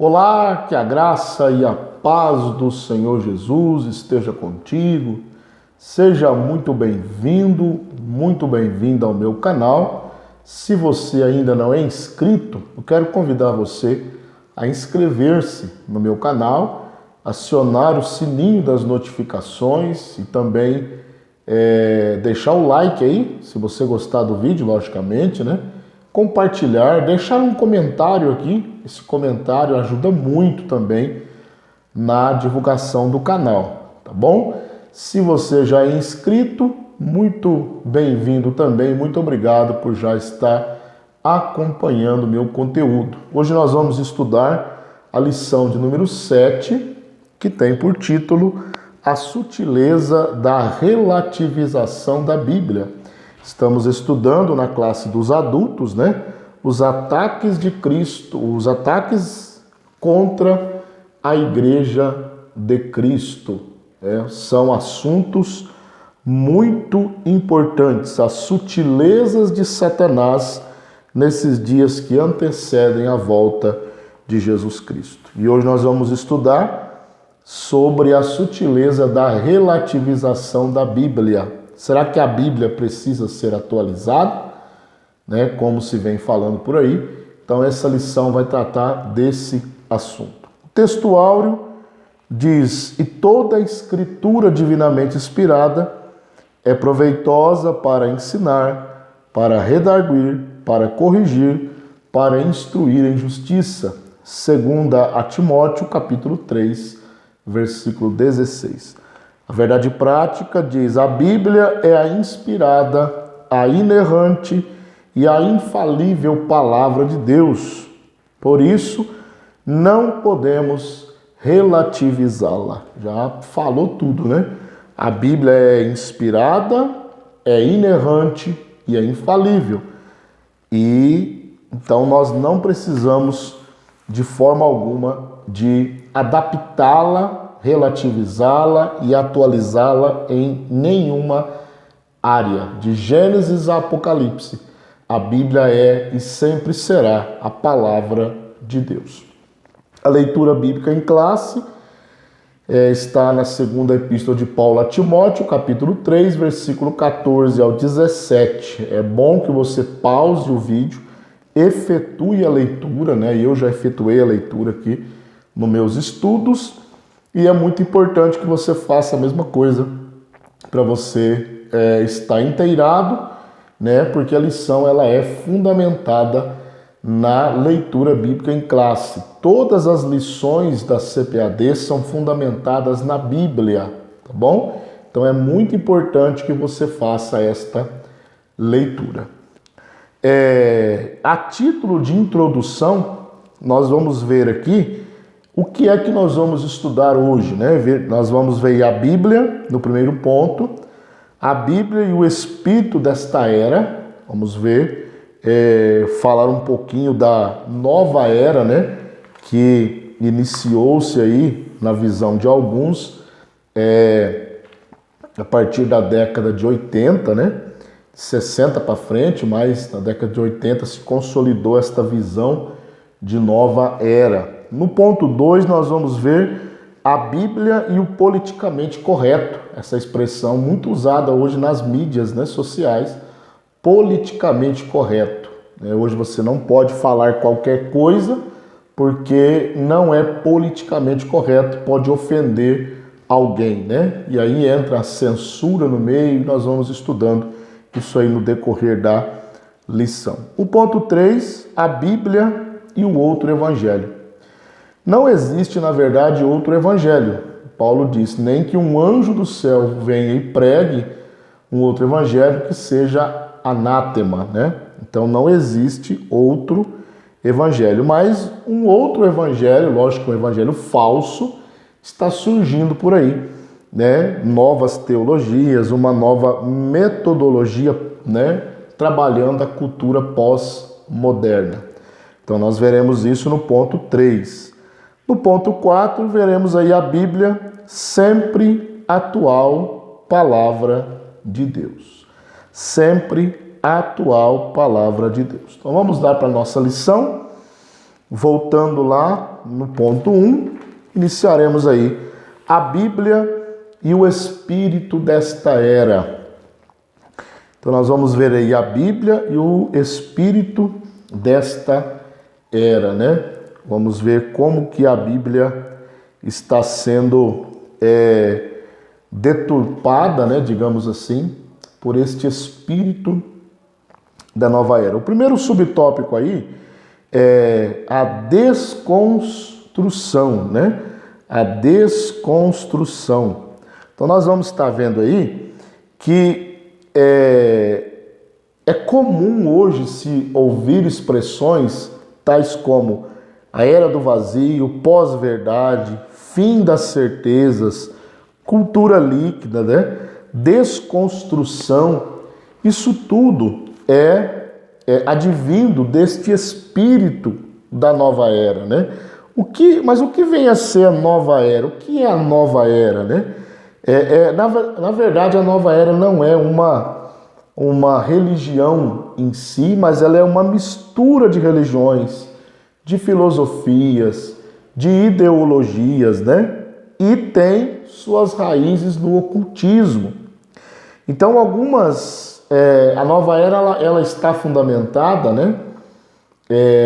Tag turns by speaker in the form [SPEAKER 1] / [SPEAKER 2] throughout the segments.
[SPEAKER 1] Olá, que a graça e a paz do Senhor Jesus esteja contigo. Seja muito bem-vindo, muito bem-vinda ao meu canal. Se você ainda não é inscrito, eu quero convidar você a inscrever-se no meu canal, acionar o sininho das notificações e também deixar o like aí, se você gostar do vídeo, logicamente, né? Compartilhar, deixar um comentário aqui. Esse comentário ajuda muito também na divulgação do canal, tá bom? Se você já é inscrito, muito bem-vindo também. Muito obrigado por já estar acompanhando o meu conteúdo. Hoje nós vamos estudar a lição de número 7, que tem por título A Sutileza da Relativização da Bíblia. Estamos estudando na classe dos adultos, né? Os ataques de Cristo, os ataques contra a Igreja de Cristo. São assuntos muito importantes, as sutilezas de Satanás nesses dias que antecedem a volta de Jesus Cristo. E hoje nós vamos estudar sobre a sutileza da relativização da Bíblia. Será que a Bíblia precisa ser atualizada? Como se vem falando por aí. Então essa lição vai tratar desse assunto. O texto áureo diz: e toda a escritura divinamente inspirada é proveitosa para ensinar, para redarguir, para corrigir, para instruir em justiça. Segunda a Timóteo, capítulo 3, versículo 16. A verdade prática diz: a Bíblia é a inspirada, a inerrante e a infalível palavra de Deus. Por isso, não podemos relativizá-la. Já falou tudo, né? A Bíblia é inspirada, é inerrante e é infalível. E então nós não precisamos de forma alguma de adaptá-la, relativizá-la e atualizá-la em nenhuma área. De Gênesis a Apocalipse, a Bíblia é e sempre será a palavra de Deus. A leitura bíblica em classe está na segunda epístola de Paulo a Timóteo, capítulo 3, versículo 14 ao 17. É bom que você pause o vídeo, efetue a leitura, né? Eu já efetuei a leitura aqui nos meus estudos. E é muito importante que você faça a mesma coisa para você estar inteirado, né? Porque a lição ela é fundamentada na leitura bíblica em classe. Todas as lições da CPAD são fundamentadas na Bíblia, tá bom? Então é muito importante que você faça esta leitura. A título de introdução, nós vamos ver aqui o que é que nós vamos estudar hoje, né? Nós vamos ver a Bíblia, no primeiro ponto, a Bíblia e o espírito desta era. Vamos ver, falar um pouquinho da nova era, né? Que iniciou-se aí, na visão de alguns, a partir da década de 80, né? 60 para frente, mas na década de 80 se consolidou esta visão de nova era. No ponto 2, nós vamos ver a Bíblia e o politicamente correto. Essa expressão muito usada hoje nas mídias, né, sociais. Politicamente correto. Hoje você não pode falar qualquer coisa porque não é politicamente correto, pode ofender alguém, né? E aí entra a censura no meio e nós vamos estudando isso aí no decorrer da lição. O ponto 3, a Bíblia e o outro evangelho. Não existe, na verdade, outro evangelho. Paulo diz, nem que um anjo do céu venha e pregue um outro evangelho que seja anátema, né? Então não existe outro evangelho. Mas um outro evangelho, lógico, um evangelho falso, está surgindo por aí, né? Novas teologias, uma nova metodologia, né? Trabalhando a cultura pós-moderna. Então nós veremos isso no ponto 3. No ponto 4, veremos aí a Bíblia, sempre atual palavra de Deus. Sempre atual palavra de Deus. Então vamos dar para a nossa lição. voltando lá no ponto 1, iniciaremos aí a Bíblia e o espírito desta era. Então nós vamos ver aí a Bíblia e o espírito desta era, né? Vamos ver como que a Bíblia está sendo deturpada, né, digamos assim, por este espírito da nova era. O primeiro subtópico aí é a desconstrução, né? A desconstrução. Então nós vamos estar vendo aí que é comum hoje se ouvir expressões tais como a era do vazio, pós-verdade, fim das certezas, cultura líquida, né? Desconstrução. Isso tudo é advindo deste espírito da nova era, né? Mas o que vem a ser a nova era? O que é a nova era, né? Na verdade, a nova era não é uma religião em si, mas ela é uma mistura de religiões, de filosofias, de ideologias, né? E tem suas raízes no ocultismo. Então, a nova era ela está fundamentada, né?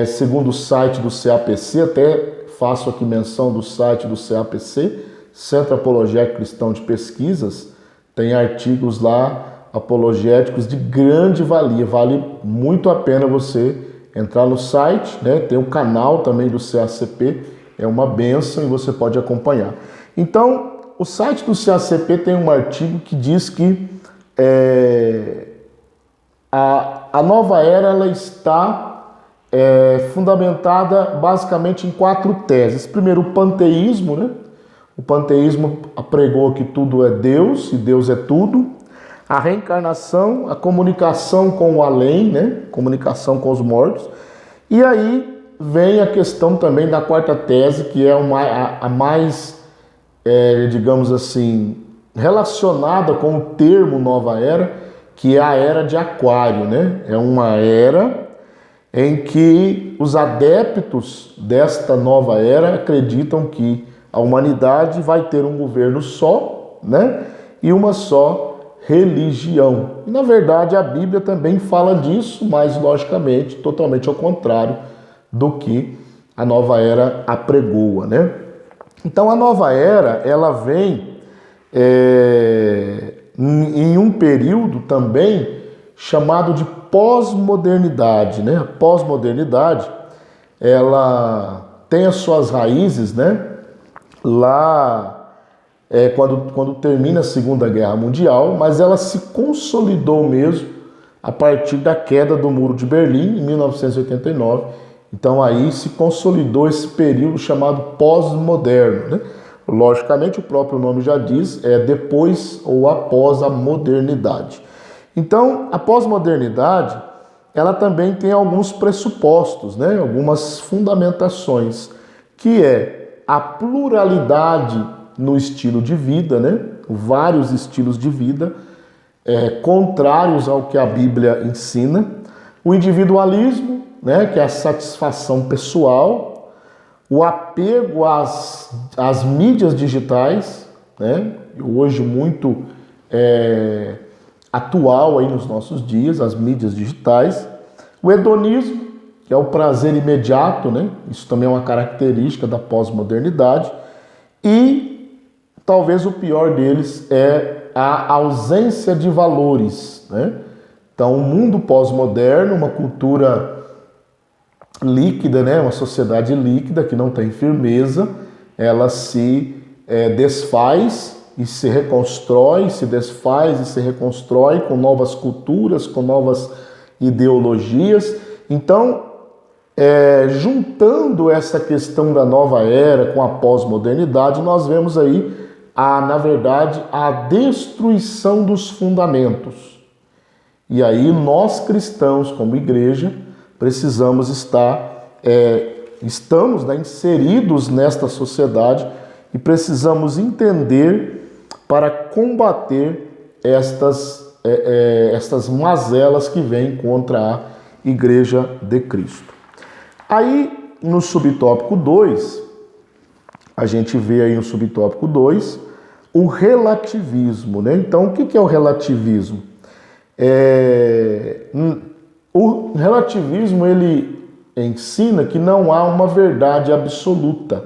[SPEAKER 1] Segundo o site do CAPC, até faço aqui menção do site do CAPC, Centro Apologético Cristão de Pesquisas, tem artigos lá apologéticos de grande valia, vale muito a pena você entrar no site, né? Tem o canal também do CACP, é uma bênção e você pode acompanhar. Então, o site do CACP tem um artigo que diz que a nova era ela está fundamentada basicamente em 4 teses. Primeiro, o panteísmo, né? O panteísmo pregou que tudo é Deus e Deus é tudo. A reencarnação, a comunicação com o além, né? Comunicação com os mortos. E aí vem a questão também da 4ª tese, que é a mais, digamos assim, relacionada com o termo nova era, que é a era de Aquário, né? É uma era em que os adeptos desta nova era acreditam que a humanidade vai ter um governo só, né? E uma só religião. E, na verdade, a Bíblia também fala disso, mas, logicamente, totalmente ao contrário do que a nova era apregoa, né? Então, a nova era, ela vem em um período também chamado de pós-modernidade, né? A pós-modernidade, ela tem as suas raízes, né? Lá, quando termina a Segunda Guerra Mundial, mas ela se consolidou mesmo a partir da queda do Muro de Berlim, em 1989. Então aí se consolidou esse período chamado pós-moderno, né? Logicamente, o próprio nome já diz, depois ou após a modernidade. Então, a pós-modernidade, ela também tem alguns pressupostos, né? Algumas fundamentações, que é a pluralidade no estilo de vida, né? Vários estilos de vida contrários ao que a Bíblia ensina. O individualismo, né? Que é a satisfação pessoal. O apego às mídias digitais, né? Hoje muito atual aí nos nossos dias, as mídias digitais. O hedonismo, que é o prazer imediato, né? Isso também é uma característica da pós-modernidade. E talvez o pior deles é a ausência de valores, né? Então, o mundo pós-moderno, uma cultura líquida, né? Uma sociedade líquida que não tem firmeza, ela se desfaz e se reconstrói, se desfaz e se reconstrói com novas culturas, com novas ideologias. Então, juntando essa questão da nova era com a pós-modernidade, nós vemos aí, na verdade, a destruição dos fundamentos. E aí nós cristãos, como igreja, precisamos estamos, né, inseridos nesta sociedade e precisamos entender para combater estas mazelas que vêm contra a Igreja de Cristo. Aí, no subtópico 2, a gente vê aí no subtópico 2 o relativismo, né? Então, o que é o relativismo? O relativismo, ele ensina que não há uma verdade absoluta,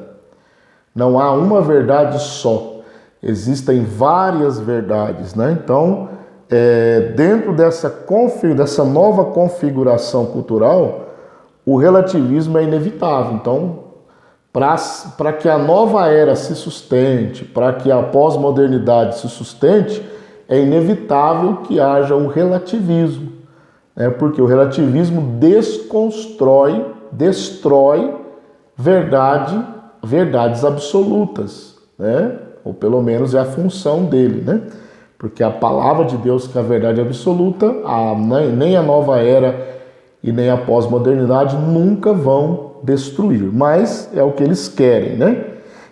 [SPEAKER 1] não há uma verdade só, existem várias verdades, né? Então, dentro dessa nova configuração cultural, o relativismo é inevitável. Então, para que a nova era se sustente, para que a pós-modernidade se sustente, é inevitável que haja um relativismo, né? Porque o relativismo destrói verdades absolutas, né? Ou pelo menos é a função dele, né? Porque a palavra de Deus, que é a verdade absoluta, nem a nova era e nem a pós-modernidade nunca vão destruir, mas é o que eles querem, né?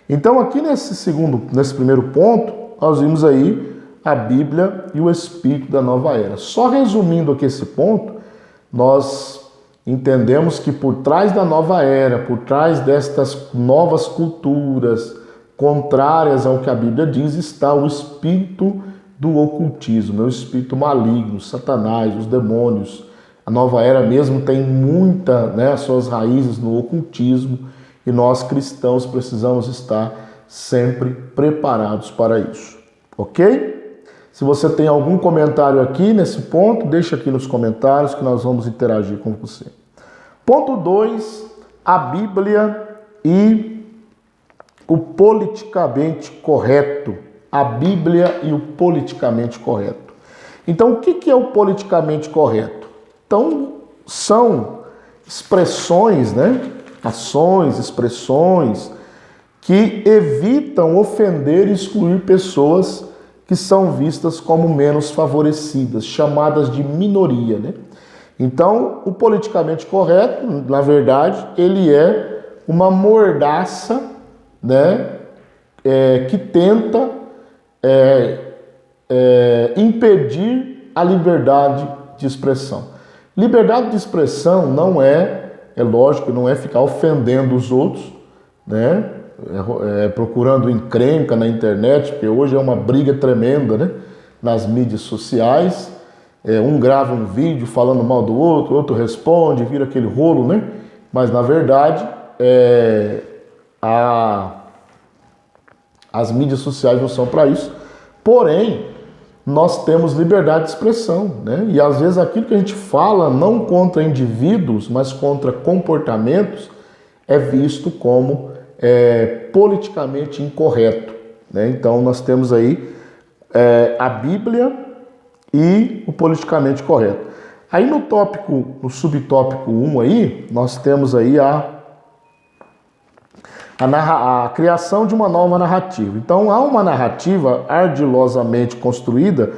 [SPEAKER 1] Então aqui nesse primeiro ponto, nós vimos aí a Bíblia e o Espírito da nova era. Só resumindo aqui esse ponto, nós entendemos que por trás da nova era, por trás destas novas culturas contrárias ao que a Bíblia diz, está o espírito do ocultismo, o espírito maligno, Satanás, os demônios. A nova era mesmo tem as suas raízes no ocultismo, e nós cristãos precisamos estar sempre preparados para isso, ok? Se você tem algum comentário aqui nesse ponto, deixa aqui nos comentários que nós vamos interagir com você. Ponto 2, a Bíblia e o politicamente correto. A Bíblia e o politicamente correto. Então, o que é o politicamente correto? Então, são expressões, né? Ações, expressões que evitam ofender e excluir pessoas que são vistas como menos favorecidas, chamadas de minoria, né? Então, o politicamente correto, na verdade, ele é uma mordaça, né? Que tenta impedir a liberdade de expressão. Liberdade de expressão não é lógico, não é ficar ofendendo os outros, né? Procurando encrenca na internet, porque hoje é uma briga tremenda, né? Nas mídias sociais. Um grava um vídeo falando mal do outro, o outro responde, vira aquele rolo, né? Mas na verdade, as mídias sociais não são para isso. Porém, nós temos liberdade de expressão, né? E às vezes aquilo que a gente fala, não contra indivíduos, mas contra comportamentos, é visto como politicamente incorreto, né? Então nós temos aí a Bíblia e o politicamente correto. Aí no subtópico 1 aí, nós temos aí a criação de uma nova narrativa. Então, há uma narrativa ardilosamente construída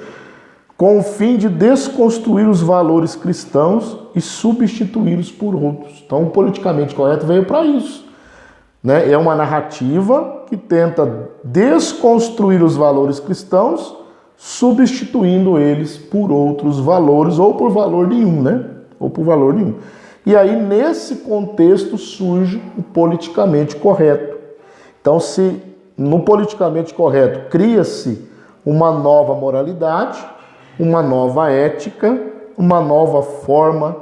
[SPEAKER 1] com o fim de desconstruir os valores cristãos e substituí-los por outros. Então, o politicamente correto veio para isso, né? É uma narrativa que tenta desconstruir os valores cristãos, substituindo eles por outros valores, ou por valor nenhum, né? Ou por valor nenhum. E aí, nesse contexto, surge o politicamente correto. Então, se no politicamente correto cria-se uma nova moralidade, uma nova ética, uma nova forma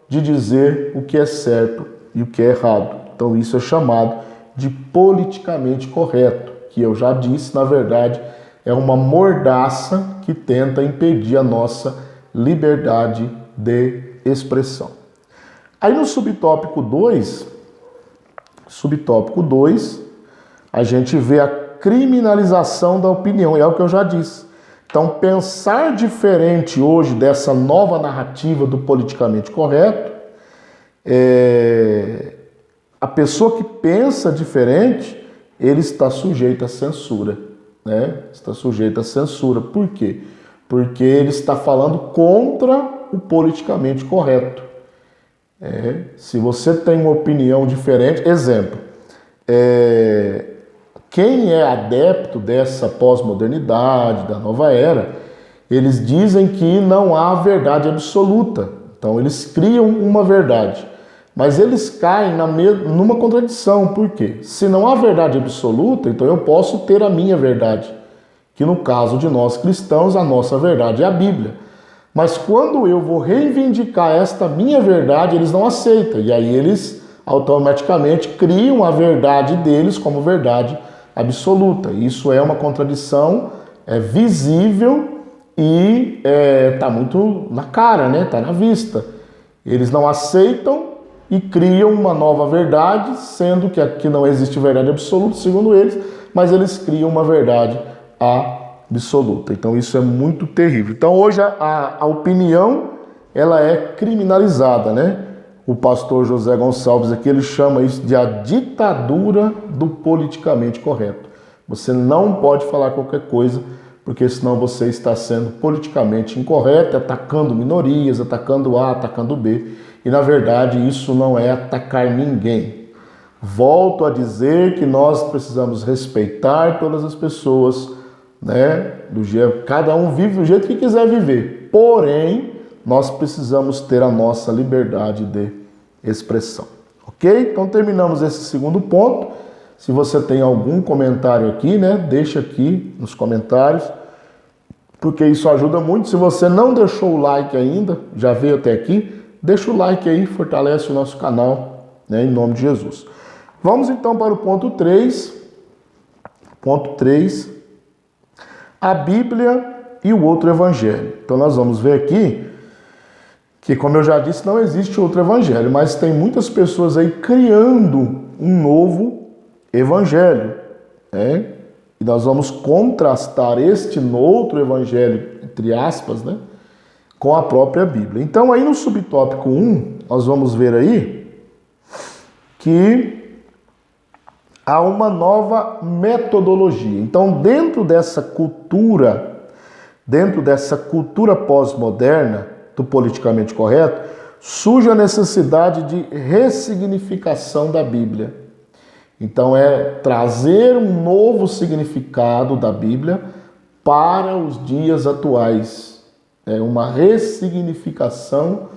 [SPEAKER 1] de dizer o que é certo e o que é errado. Então, isso é chamado de politicamente correto, que eu já disse, na verdade, é uma mordaça que tenta impedir a nossa liberdade de expressão. Aí no subtópico 2, a gente vê a criminalização da opinião, é o que eu já disse. Então, pensar diferente hoje dessa nova narrativa do politicamente correto, a pessoa que pensa diferente, ele está sujeito à censura, né? Está sujeito à censura. Por quê? Porque ele está falando contra o politicamente correto. Se você tem uma opinião diferente, exemplo, quem é adepto dessa pós-modernidade, da nova era, eles dizem que não há verdade absoluta. Então eles criam uma verdade. Mas eles caem numa contradição. Por quê? Se não há verdade absoluta, então eu posso ter a minha verdade. Que no caso de nós cristãos, a nossa verdade é a Bíblia. Mas quando eu vou reivindicar esta minha verdade, eles não aceitam. E aí eles automaticamente criam a verdade deles como verdade absoluta. Isso é uma contradição visível e está muito na cara, né? Está na vista. Eles não aceitam e criam uma nova verdade, sendo que aqui não existe verdade absoluta, segundo eles, mas eles criam uma verdade absoluta. Então isso é muito terrível. Então hoje a opinião ela é criminalizada, né? O pastor José Gonçalves aqui, ele chama isso de a ditadura do politicamente correto. Você não pode falar qualquer coisa, porque senão você está sendo politicamente incorreto, atacando minorias, atacando A, atacando B. E na verdade isso não é atacar ninguém. Volto a dizer que nós precisamos respeitar todas as pessoas, né? Cada um vive do jeito que quiser viver. Porém, nós precisamos ter a nossa liberdade de expressão. Ok? Então terminamos esse segundo ponto. Se você tem algum comentário aqui, né? Deixa aqui nos comentários, porque isso ajuda muito. Se você não deixou o like ainda, já veio até aqui, deixa o like aí, fortalece o nosso canal, né? Em nome de Jesus. Vamos então para o ponto 3. Ponto 3. A Bíblia e o outro evangelho. Então nós vamos ver aqui que, como eu já disse, não existe outro evangelho, mas tem muitas pessoas aí criando um novo evangelho, né? E nós vamos contrastar este outro evangelho, entre aspas, né, com a própria Bíblia. Então aí no subtópico 1, nós vamos ver aí que há uma nova metodologia. Então dentro dessa cultura pós-moderna, do politicamente correto, surge a necessidade de ressignificação da Bíblia. Então é trazer um novo significado da Bíblia para os dias atuais. É uma ressignificação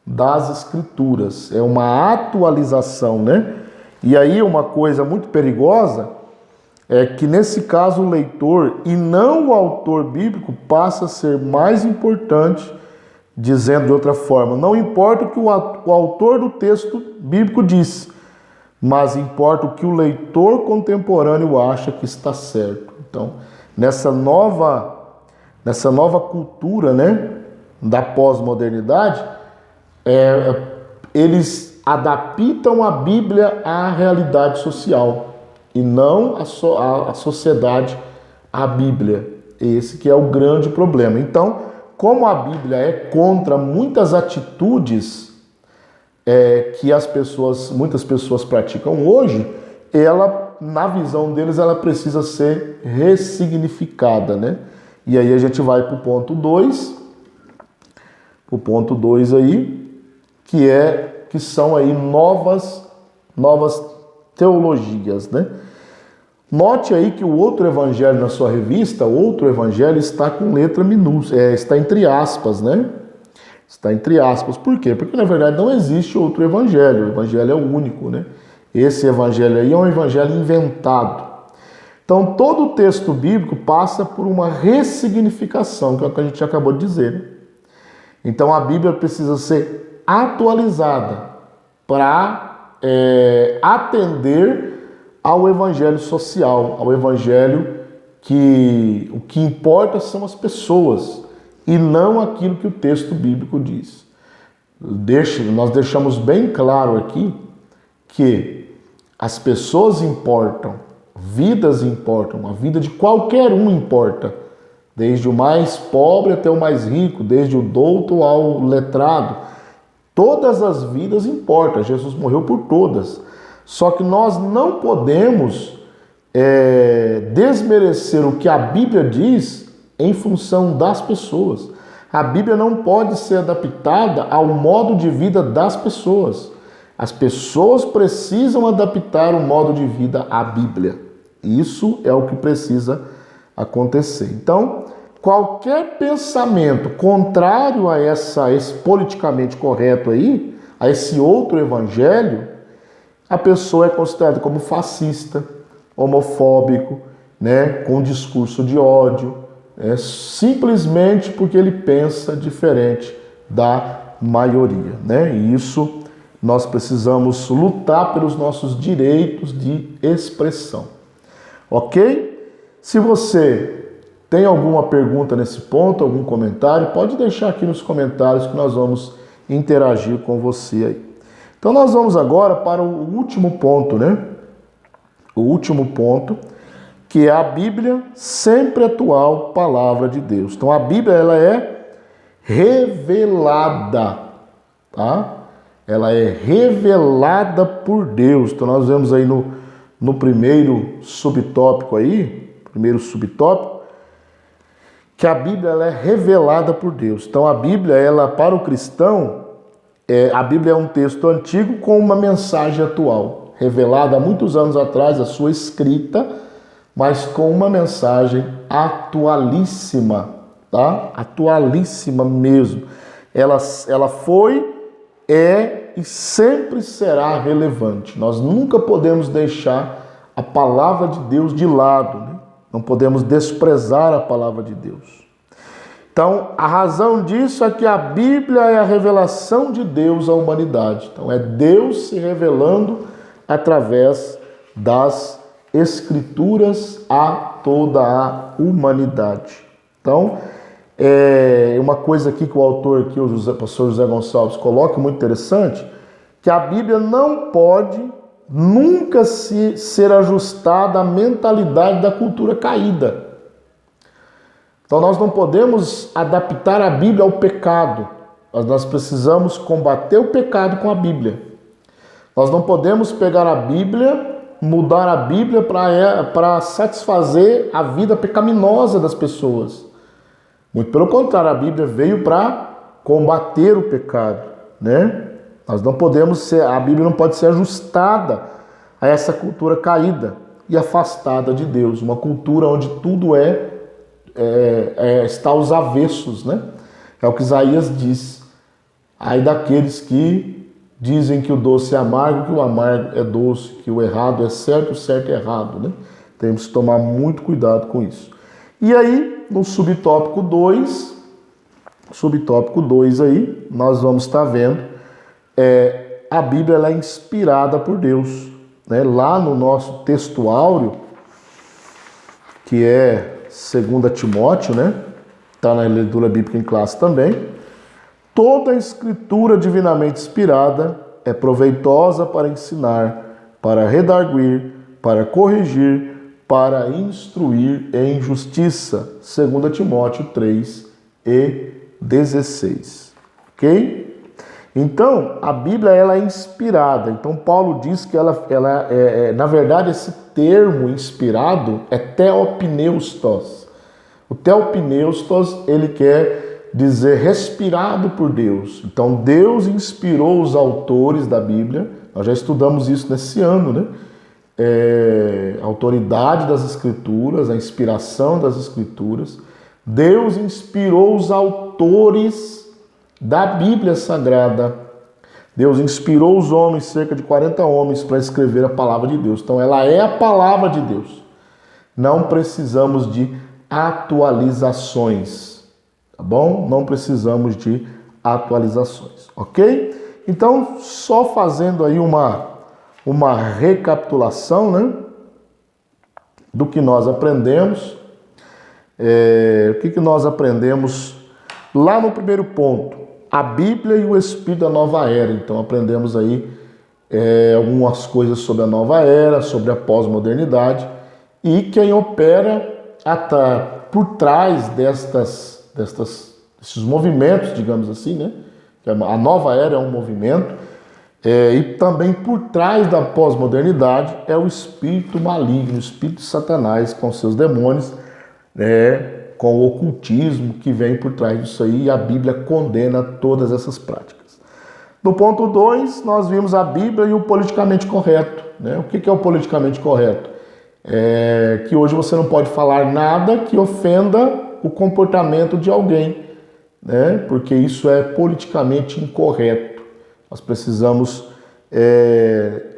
[SPEAKER 1] das Escrituras, é uma atualização, né? E aí uma coisa muito perigosa é que nesse caso o leitor e não o autor bíblico passa a ser mais importante. Dizendo de outra forma, não importa o que o autor do texto bíblico diz, mas importa o que o leitor contemporâneo acha que está certo. Então, nessa nova cultura, né, da pós-modernidade, eles adaptam a Bíblia à realidade social e não a sociedade à Bíblia. Esse que é o grande problema. Então, como a Bíblia é contra muitas atitudes que muitas pessoas praticam hoje, ela, na visão deles, ela precisa ser ressignificada, né? E aí a gente vai para o ponto 2, aí, que são aí novas teologias, né? Note aí que o outro evangelho na sua revista, outro evangelho, está com letra minúscula, está entre aspas, né? Está entre aspas. Por quê? Porque na verdade não existe outro evangelho, o evangelho é o único, né? Esse evangelho aí é um evangelho inventado. Então todo o texto bíblico passa por uma ressignificação, que é o que a gente acabou de dizer, né? Então a Bíblia precisa ser atualizada para atender ao evangelho social, ao evangelho que o que importa são as pessoas e não aquilo que o texto bíblico diz. Nós deixamos bem claro aqui que as pessoas importam, vidas importam, a vida de qualquer um importa, desde o mais pobre até o mais rico, desde o douto ao letrado. Todas as vidas importam, Jesus morreu por todas. Só que nós não podemos desmerecer o que a Bíblia diz em função das pessoas. A Bíblia não pode ser adaptada ao modo de vida das pessoas. As pessoas precisam adaptar o modo de vida à Bíblia. Isso é o que precisa acontecer. Então, qualquer pensamento contrário a esse politicamente correto aí, a esse outro evangelho, a pessoa é considerada como fascista, homofóbico, né, com discurso de ódio, simplesmente porque ele pensa diferente da maioria, né? E isso nós precisamos lutar pelos nossos direitos de expressão, ok? Se você tem alguma pergunta nesse ponto, algum comentário, pode deixar aqui nos comentários que nós vamos interagir com você aí. Então nós vamos agora para o último ponto, né? O último ponto, que é a Bíblia sempre atual, palavra de Deus. Então a Bíblia, ela é revelada, tá? Ela é revelada por Deus. Então nós vemos aí no primeiro subtópico que a Bíblia, ela é revelada por Deus. Então a Bíblia, ela para o cristão, a Bíblia é um texto antigo com uma mensagem atual, revelada há muitos anos atrás, a sua escrita, mas com uma mensagem atualíssima, tá? Atualíssima mesmo. Ela foi, é e sempre será relevante. Nós nunca podemos deixar a palavra de Deus de lado, né? Não podemos desprezar a palavra de Deus. Então, a razão disso é que a Bíblia é a revelação de Deus à humanidade. Então, é Deus se revelando através das Escrituras a toda a humanidade. Então, uma coisa aqui que o autor, aqui, o pastor José Gonçalves, coloca muito interessante, que a Bíblia não pode nunca ser ajustada à mentalidade da cultura caída. Então nós não podemos adaptar a Bíblia ao pecado, mas nós precisamos combater o pecado com a Bíblia. Nós não podemos pegar a Bíblia, mudar a Bíblia para satisfazer a vida pecaminosa das pessoas. Muito pelo contrário, a Bíblia veio para combater o pecado, né? Nós não podemos a Bíblia não pode ser ajustada a essa cultura caída e afastada de Deus, uma cultura onde tudo está aos avessos, né? É o que Isaías diz. Ai daqueles que dizem que o doce é amargo, que o amargo é doce, que o errado é certo, o certo é errado, né? Temos que tomar muito cuidado com isso. E aí, no subtópico 2 aí, nós vamos estar vendo a Bíblia, ela é inspirada por Deus, né? Lá no nosso texto áureo, que é 2 Timóteo, né? Está na leitura bíblica em classe também. Toda a escritura divinamente inspirada é proveitosa para ensinar, para redarguir, para corrigir, para instruir em justiça. 2 Timóteo 3:16. Ok? Então, a Bíblia, ela é inspirada. Então, Paulo diz que ela na verdade, esse termo inspirado é theopneustos. O theopneustos, ele quer dizer respirado por Deus. Então, Deus inspirou os autores da Bíblia. Nós já estudamos isso nesse ano, né? A autoridade das Escrituras, a inspiração das Escrituras. Deus inspirou os autores da Bíblia Sagrada. Deus inspirou os homens, cerca de 40 homens, para escrever a palavra de Deus. Então, ela é a palavra de Deus. Não precisamos de atualizações, tá bom? Não precisamos de atualizações, ok? Então, só fazendo aí uma recapitulação, né, do que nós aprendemos. O que nós aprendemos lá no primeiro ponto? A Bíblia e o Espírito da Nova Era. Então aprendemos aí algumas coisas sobre a Nova Era, sobre a pós-modernidade, e quem opera por trás desses movimentos, digamos assim, né? A Nova Era é um movimento, e também por trás da pós-modernidade é o espírito maligno, o espírito de Satanás com seus demônios, com o ocultismo que vem por trás disso aí, e a Bíblia condena todas essas práticas. No ponto 2, nós vimos a Bíblia e o politicamente correto, né? O que é o politicamente correto? Que hoje você não pode falar nada que ofenda o comportamento de alguém, né? Porque isso é politicamente incorreto. Nós precisamos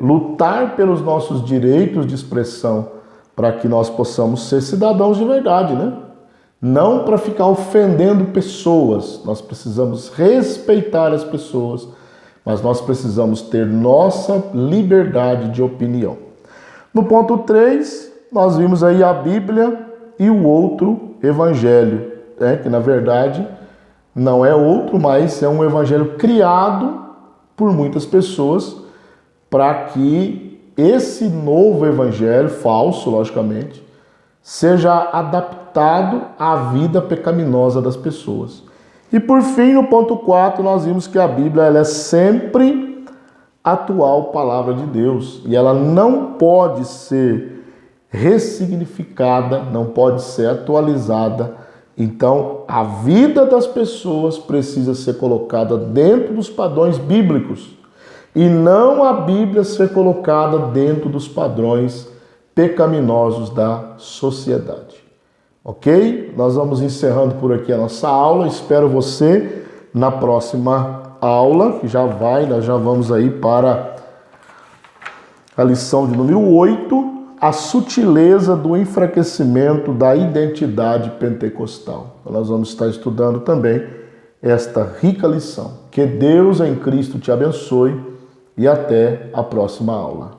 [SPEAKER 1] lutar pelos nossos direitos de expressão para que nós possamos ser cidadãos de verdade, né? Não para ficar ofendendo pessoas. Nós precisamos respeitar as pessoas, mas nós precisamos ter nossa liberdade de opinião. No ponto 3, nós vimos aí a Bíblia e o outro evangelho, que na verdade não é outro, mas é um evangelho criado por muitas pessoas para que esse novo evangelho, falso, logicamente, seja adaptado à vida pecaminosa das pessoas. E por fim, no ponto 4, nós vimos que a Bíblia ela é sempre a atual palavra de Deus e ela não pode ser ressignificada, não pode ser atualizada. Então, a vida das pessoas precisa ser colocada dentro dos padrões bíblicos e não a Bíblia ser colocada dentro dos padrões pecaminosos da sociedade. Ok? Nós vamos encerrando por aqui a nossa aula. Espero você na próxima aula, que nós já vamos aí para a lição de número 8, a sutileza do enfraquecimento da identidade pentecostal. Então, nós vamos estar estudando também esta rica lição. Que Deus em Cristo te abençoe e até a próxima aula.